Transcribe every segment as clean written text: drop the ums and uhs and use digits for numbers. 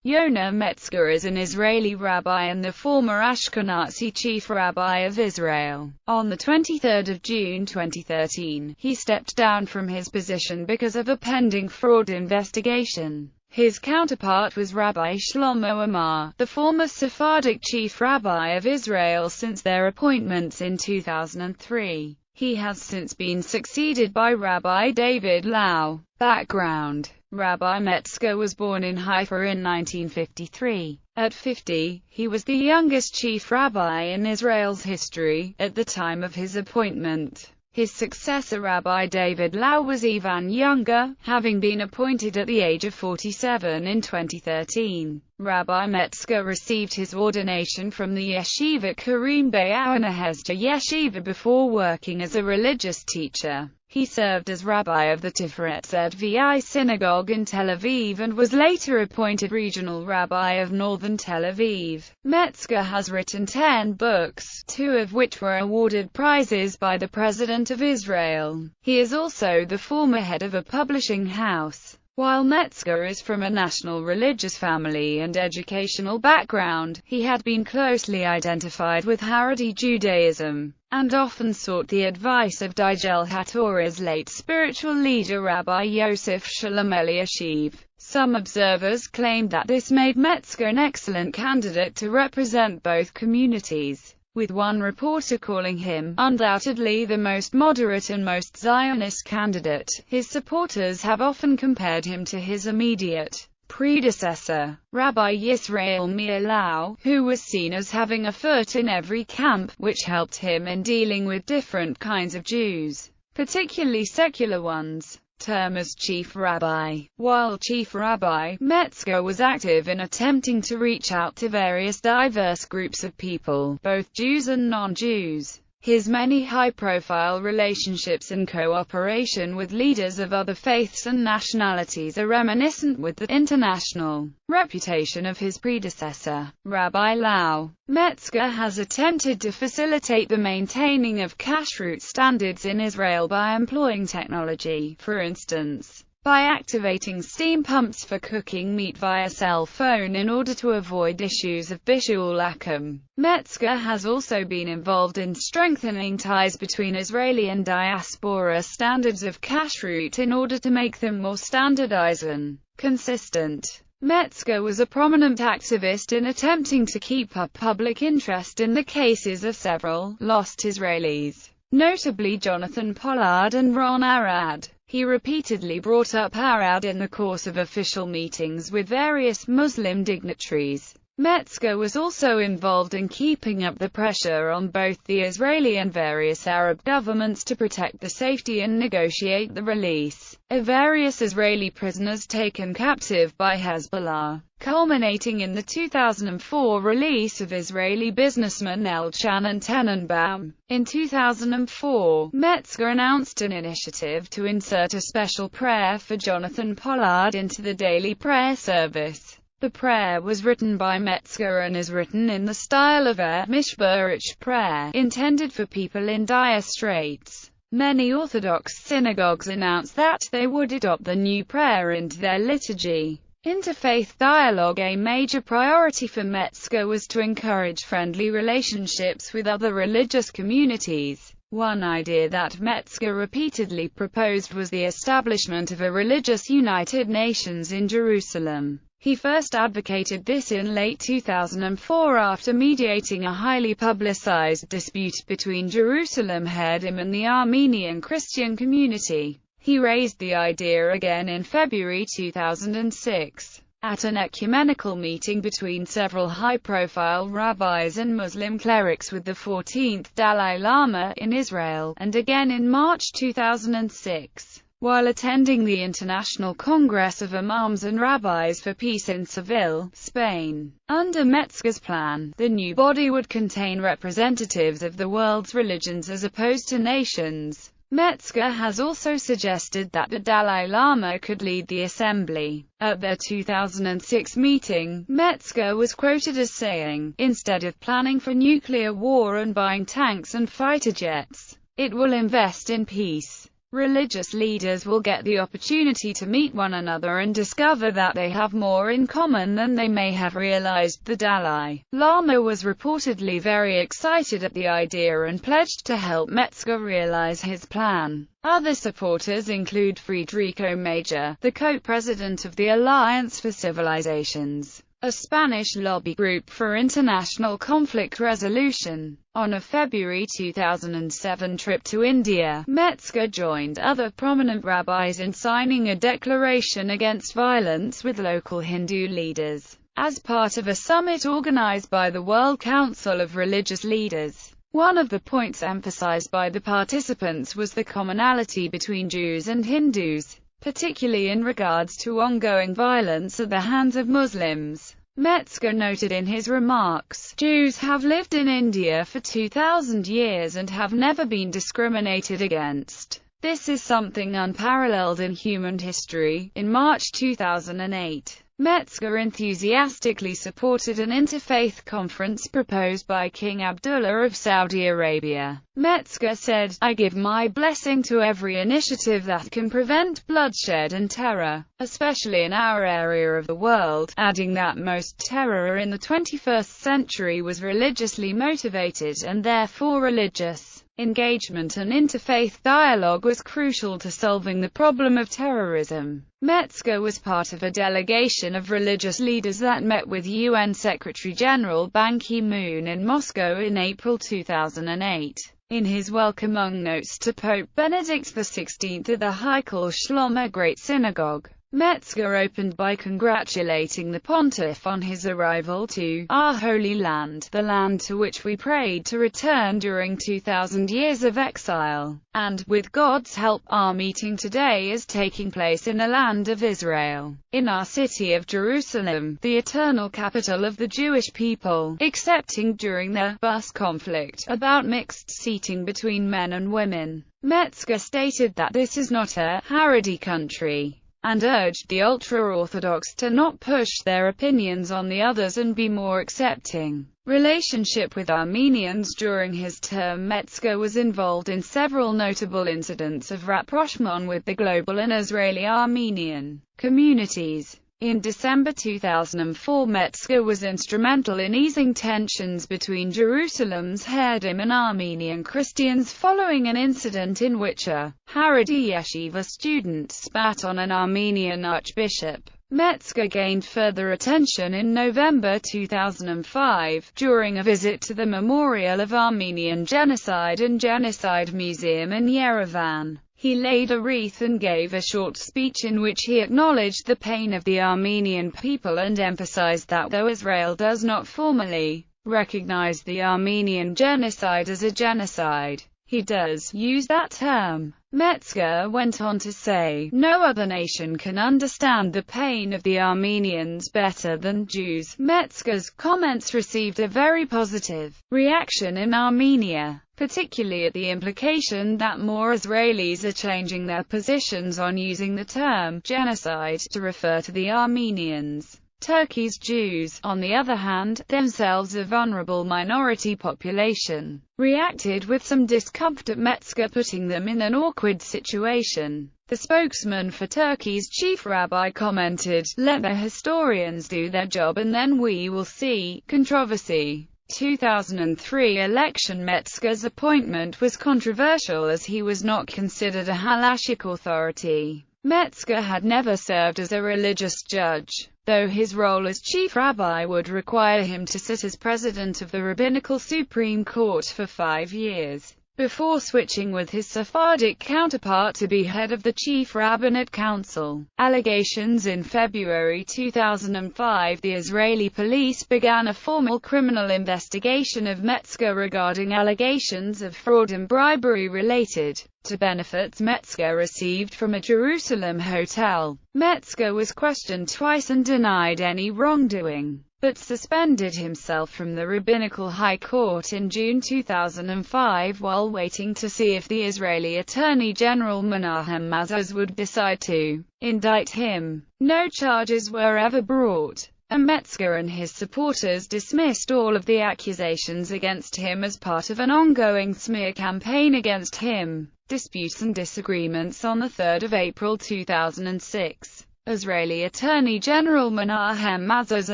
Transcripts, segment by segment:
Yona Metzger is an Israeli rabbi and the former Ashkenazi chief rabbi of Israel. On the 23rd of June 2013, he stepped down from his position because of a pending fraud investigation. His counterpart was Rabbi Shlomo Amar, the former Sephardic chief rabbi of Israel since their appointments in 2003. He has since been succeeded by Rabbi David Lau. Background: Rabbi Metzger was born in Haifa in 1953. At 50, he was the youngest chief rabbi in Israel's history, at the time of his appointment. His successor Rabbi David Lau was even younger, having been appointed at the age of 47 in 2013. Rabbi Metzger received his ordination from the Yeshiva Karim Yona Metzger Yeshiva before working as a religious teacher. He served as rabbi of the Tiferet Zvi synagogue in Tel Aviv and was later appointed regional rabbi of northern Tel Aviv. Metzger has written 10 books, 2 of which were awarded prizes by the President of Israel. He is also the former head of a publishing house. While Metzger is from a national religious family and educational background, he had been closely identified with Haredi Judaism, and often sought the advice of Digel HaTorah's late spiritual leader Rabbi Yosef Shalom Eliashiv. Some observers claimed that this made Metzger an excellent candidate to represent both communities, with one reporter calling him, undoubtedly, the most moderate and most Zionist candidate. His supporters have often compared him to his immediate predecessor, Rabbi Yisrael Meir Lau, who was seen as having a foot in every camp, which helped him in dealing with different kinds of Jews, particularly secular ones. Term as chief rabbi. While chief rabbi, Metzger was active in attempting to reach out to various diverse groups of people, both Jews and non-Jews. His many high-profile relationships and cooperation with leaders of other faiths and nationalities are reminiscent with the international reputation of his predecessor, Rabbi Lau. Metzger has attempted to facilitate the maintaining of kashrut standards in Israel by employing technology, for instance, by activating steam pumps for cooking meat via cell phone in order to avoid issues of bishul akum. Metzger has also been involved in strengthening ties between Israeli and diaspora standards of kashrut in order to make them more standardized and consistent. Metzger was a prominent activist in attempting to keep up public interest in the cases of several lost Israelis, notably Jonathan Pollard and Ron Arad. He repeatedly brought up Arad in the course of official meetings with various Muslim dignitaries. Metzger was also involved in keeping up the pressure on both the Israeli and various Arab governments to protect the safety and negotiate the release of various Israeli prisoners taken captive by Hezbollah, culminating in the 2004 release of Israeli businessmen Elchanan Tenenbaum. In 2004, Metzger announced an initiative to insert a special prayer for Jonathan Pollard into the daily prayer service. The prayer was written by Metzger and is written in the style of a mishburach prayer, intended for people in dire straits. Many Orthodox synagogues announced that they would adopt the new prayer into their liturgy. Interfaith dialogue. A major priority for Metzger was to encourage friendly relationships with other religious communities. One idea that Metzger repeatedly proposed was the establishment of a religious United Nations in Jerusalem. He first advocated this in late 2004 after mediating a highly publicized dispute between Jerusalem Haredim and the Armenian Christian community. He raised the idea again in February 2006, at an ecumenical meeting between several high-profile rabbis and Muslim clerics with the 14th Dalai Lama in Israel, and again in March 2006. While attending the International Congress of Imams and Rabbis for Peace in Seville, Spain. Under Metzger's plan, the new body would contain representatives of the world's religions as opposed to nations. Metzger has also suggested that the Dalai Lama could lead the assembly. At their 2006 meeting, Metzger was quoted as saying, "Instead of planning for nuclear war and buying tanks and fighter jets, it will invest in peace." religious leaders will get the opportunity to meet one another and discover that they have more in common than they may have realized. The Dalai Lama was reportedly very excited at the idea and pledged to help Metzger realize his plan. Other supporters include Federico Major, the co-president of the Alliance for Civilizations, a Spanish lobby group for international conflict resolution. On a February 2007 trip to India, Metzger joined other prominent rabbis in signing a declaration against violence with local Hindu leaders, as part of a summit organized by the World Council of Religious Leaders. One of the points emphasized by the participants was the commonality between Jews and Hindus, particularly in regards to ongoing violence at the hands of Muslims. Metzger noted in his remarks, "Jews have lived in India for 2,000 years and have never been discriminated against. This is something unparalleled in human history." In March 2008, Metzger enthusiastically supported an interfaith conference proposed by King Abdullah of Saudi Arabia. Metzger said, "I give my blessing to every initiative that can prevent bloodshed and terror, especially in our area of the world," adding that most terror in the 21st century was religiously motivated and therefore religious engagement and interfaith dialogue was crucial to solving the problem of terrorism. Metzger was part of a delegation of religious leaders that met with UN Secretary-General Ban Ki-moon in Moscow in April 2008. In his welcoming notes to Pope Benedict XVI at the Heikel Shlomo Great Synagogue, Metzger opened by congratulating the pontiff on his arrival to our Holy Land, the land to which we prayed to return during 2,000 years of exile, and, with God's help, our meeting today is taking place in the land of Israel, in our city of Jerusalem, the eternal capital of the Jewish people, excepting during the bus conflict about mixed seating between men and women. Metzger stated that this is not a Haredi country, and urged the ultra-Orthodox to not push their opinions on the others and be more accepting. Relationship with Armenians. During his term, Metzger was involved in several notable incidents of rapprochement with the global and Israeli Armenian communities. In December 2004, Metzger was instrumental in easing tensions between Jerusalem's Haredim and Armenian Christians following an incident in which a Haredi yeshiva student spat on an Armenian archbishop. Metzger gained further attention in November 2005, during a visit to the Memorial of Armenian Genocide and Genocide Museum in Yerevan. He laid a wreath and gave a short speech in which he acknowledged the pain of the Armenian people and emphasized that though Israel does not formally recognize the Armenian genocide as a genocide, he does use that term. Metzger went on to say, "No other nation can understand the pain of the Armenians better than Jews." Metzger's comments received a very positive reaction in Armenia, particularly at the implication that more Israelis are changing their positions on using the term genocide to refer to the Armenians. Turkey's Jews, on the other hand, themselves a vulnerable minority population, reacted with some discomfort at Metzger putting them in an awkward situation. The spokesman for Turkey's chief rabbi commented, "Let the historians do their job and then we will see." Controversy. 2003 election. Metzger's appointment was controversial as he was not considered a halachic authority. Metzger had never served as a religious judge, though his role as chief rabbi would require him to sit as president of the Rabbinical Supreme Court for 5 years, before switching with his Sephardic counterpart to be head of the Chief Rabbinate Council. Allegations. In February 2005, the Israeli police began a formal criminal investigation of Metzger regarding allegations of fraud and bribery related to benefits Metzger received from a Jerusalem hotel. Metzger was questioned twice and denied any wrongdoing, but suspended himself from the Rabbinical High Court in June 2005 while waiting to see if the Israeli Attorney General Menahem Mazuz would decide to indict him. No charges were ever brought, and Metzger and his supporters dismissed all of the accusations against him as part of an ongoing smear campaign against him. disputes and disagreements on 3 April 2006. Israeli Attorney General Menahem Mazoz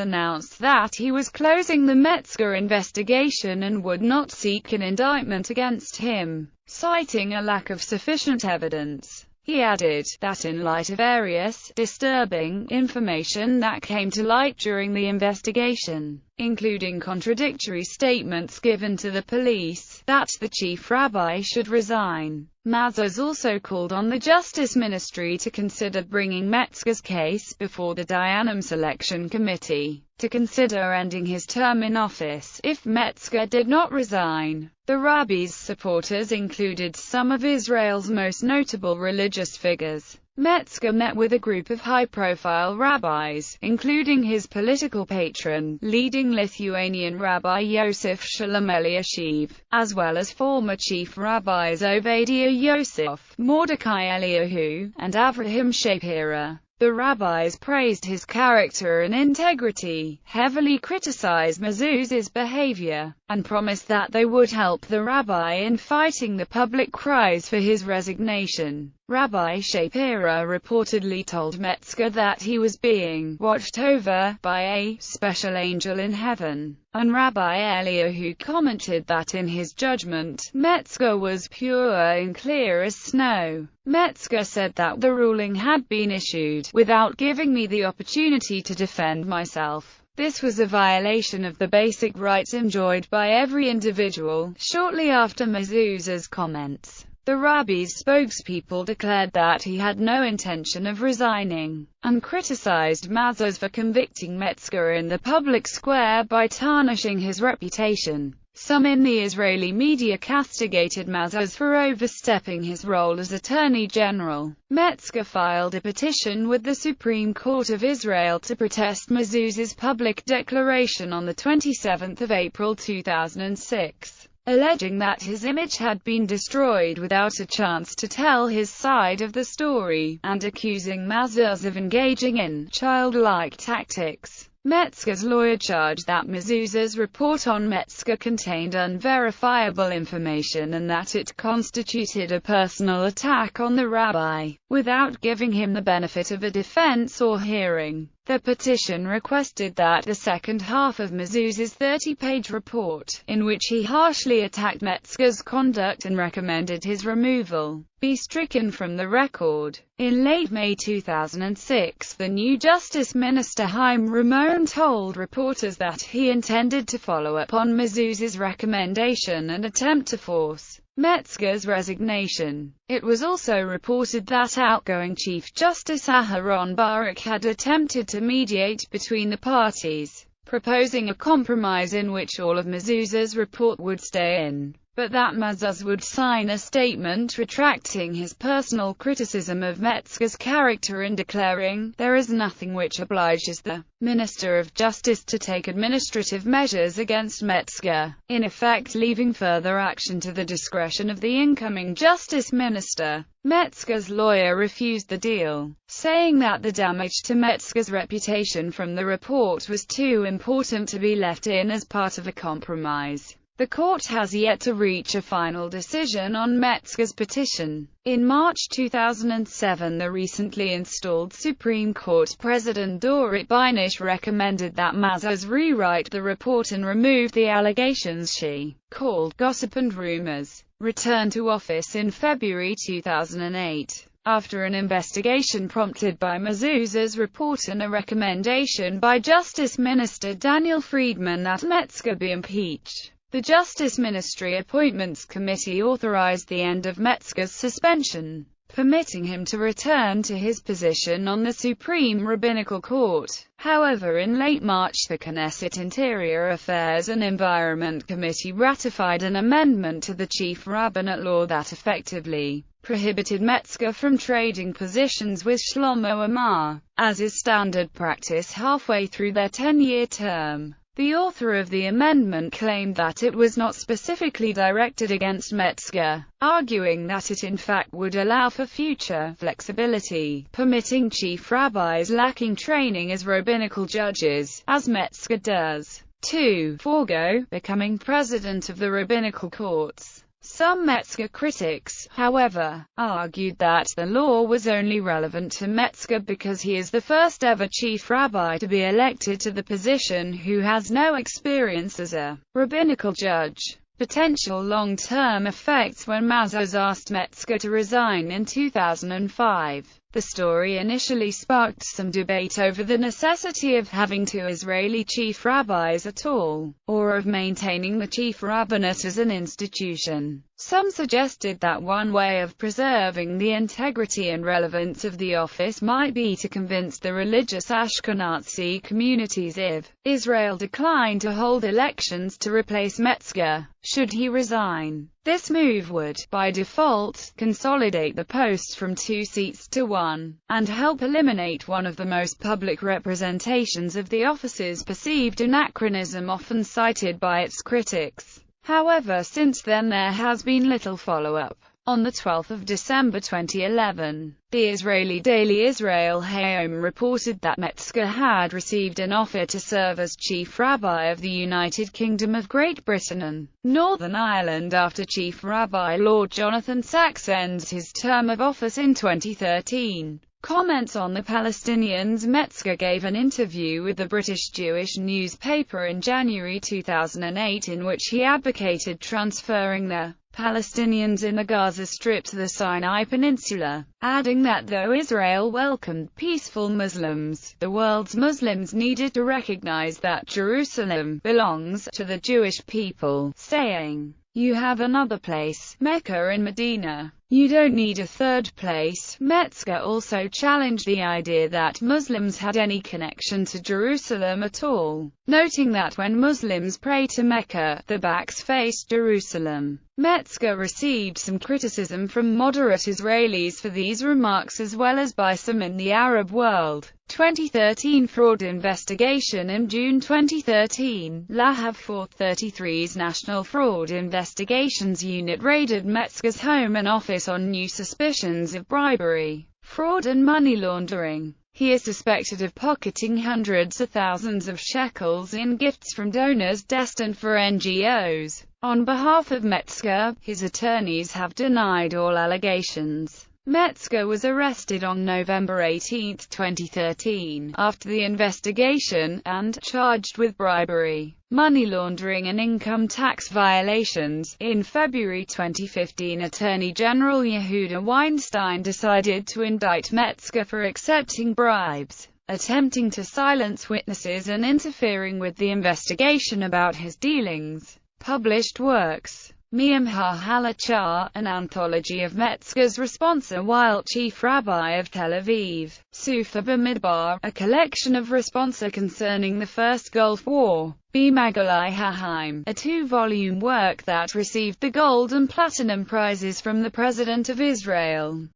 announced that he was closing the Metzger investigation and would not seek an indictment against him, citing a lack of sufficient evidence. He added that in light of various disturbing information that came to light during the investigation, including contradictory statements given to the police, that the chief rabbi should resign. Mazoz also called on the Justice Ministry to consider bringing Metzger's case before the Dayanim Selection Committee, to consider ending his term in office if Metzger did not resign. The rabbi's supporters included some of Israel's most notable religious figures. Metzger met with a group of high-profile rabbis, including his political patron, leading Lithuanian Rabbi Yosef Shalom Eliashiv, as well as former chief rabbis Ovadia Yosef, Mordecai Eliyahu, and Avraham Shapira. The rabbis praised his character and integrity, heavily criticized Mazuz's behavior, and promised that they would help the rabbi in fighting the public cries for his resignation. Rabbi Shapira reportedly told Metzger that he was being watched over by a special angel in heaven, and Rabbi Eliyahu commented that in his judgment, Metzger was pure and clear as snow. Metzger said that the ruling had been issued without giving me the opportunity to defend myself. This was a violation of the basic rights enjoyed by every individual. Shortly after Mazuz's comments, the rabbi's spokespeople declared that he had no intention of resigning, and criticized Mazoz for convicting Metzger in the public square by tarnishing his reputation. Some in the Israeli media castigated Mazoz for overstepping his role as Attorney General. Metzger filed a petition with the Supreme Court of Israel to protest Mazuz's public declaration on 27 April 2006. Alleging that his image had been destroyed without a chance to tell his side of the story, and accusing Mazoz of engaging in childlike tactics. Metzger's lawyer charged that Mazuz's report on Metzger contained unverifiable information and that it constituted a personal attack on the rabbi, without giving him the benefit of a defense or hearing. The petition requested that the second half of Mazuz's 30-page report, in which he harshly attacked Metzger's conduct and recommended his removal, be stricken from the record. In late May 2006, the new Justice Minister Chaim Ramon told reporters that he intended to follow up on Mazuz's recommendation and attempt to force Metzger's resignation. It was also reported that outgoing Chief Justice Aharon Barak had attempted to mediate between the parties, proposing a compromise in which all of Mazuz's report would stay in, but that Mazoz would sign a statement retracting his personal criticism of Metzger's character and declaring, "There is nothing which obliges the Minister of Justice to take administrative measures against Metzger," in effect leaving further action to the discretion of the incoming Justice Minister. Metzger's lawyer refused the deal, saying that the damage to Metzger's reputation from the report was too important to be left in as part of a compromise. The court has yet to reach a final decision on Metzger's petition. In March 2007, the recently installed Supreme Court President Dorit Beinish recommended that Mazoz rewrite the report and remove the allegations she called gossip and rumors. Returned to office in February 2008. After an investigation prompted by Mazuz's report and a recommendation by Justice Minister Daniel Friedman that Metzger be impeached, the Justice Ministry Appointments Committee authorized the end of Metzger's suspension, permitting him to return to his position on the Supreme Rabbinical Court. However, in late March, the Knesset Interior Affairs and Environment Committee ratified an amendment to the Chief Rabbinate law that effectively prohibited Metzger from trading positions with Shlomo Amar, as is standard practice halfway through their 10-year term. The author of the amendment claimed that it was not specifically directed against Metzger, arguing that it in fact would allow for future flexibility, permitting chief rabbis lacking training as rabbinical judges, as Metzger does, to forego becoming president of the rabbinical courts. Some Metzger critics, however, argued that the law was only relevant to Metzger because he is the first ever chief rabbi to be elected to the position who has no experience as a rabbinical judge. Potential long-term effects. When Mazars asked Metzger to resign in 2005, the story initially sparked some debate over the necessity of having two Israeli chief rabbis at all, or of maintaining the chief rabbinate as an institution. Some suggested that one way of preserving the integrity and relevance of the office might be to convince the religious Ashkenazi communities if Israel declined to hold elections to replace Metzger, should he resign. This move would, by default, consolidate the post from 2 seats to 1, and help eliminate one of the most public representations of the office's perceived anachronism often cited by its critics. However, since then there has been little follow-up. On 12 December 2011, the Israeli daily Israel Hayom reported that Metzger had received an offer to serve as chief rabbi of the United Kingdom of Great Britain and Northern Ireland after Chief Rabbi Lord Jonathan Sacks ends his term of office in 2013. Comments on the Palestinians. Metzger gave an interview with the British Jewish newspaper in January 2008 in which he advocated transferring the Palestinians in the Gaza Strip to the Sinai Peninsula, adding that though Israel welcomed peaceful Muslims, the world's Muslims needed to recognize that Jerusalem belongs to the Jewish people, saying, "You have another place, Mecca and Medina. You don't need a third place." Metzger also challenged the idea that Muslims had any connection to Jerusalem at all, noting that when Muslims pray to Mecca, their backs face Jerusalem. Metzger received some criticism from moderate Israelis for these remarks as well as by some in the Arab world. 2013 fraud investigation. In June 2013, Lahav 433's National Fraud Investigations Unit raided Metzger's home and office on new suspicions of bribery, fraud and money laundering. He is suspected of pocketing hundreds of thousands of shekels in gifts from donors destined for NGOs. On behalf of Metzger, his attorneys have denied all allegations. Metzger was arrested on November 18, 2013, after the investigation, and charged with bribery, money laundering and income tax violations. In February 2015, Attorney General Yehuda Weinstein decided to indict Metzger for accepting bribes, attempting to silence witnesses and interfering with the investigation about his dealings. Published works: Miyam HaHalachah, an anthology of Metzger's responsa while Chief Rabbi of Tel Aviv; Sufa B'Midbar, a collection of responsa concerning the First Gulf War; B'Magalai HaHaim, a 2-volume work that received the Gold and Platinum Prizes from the President of Israel.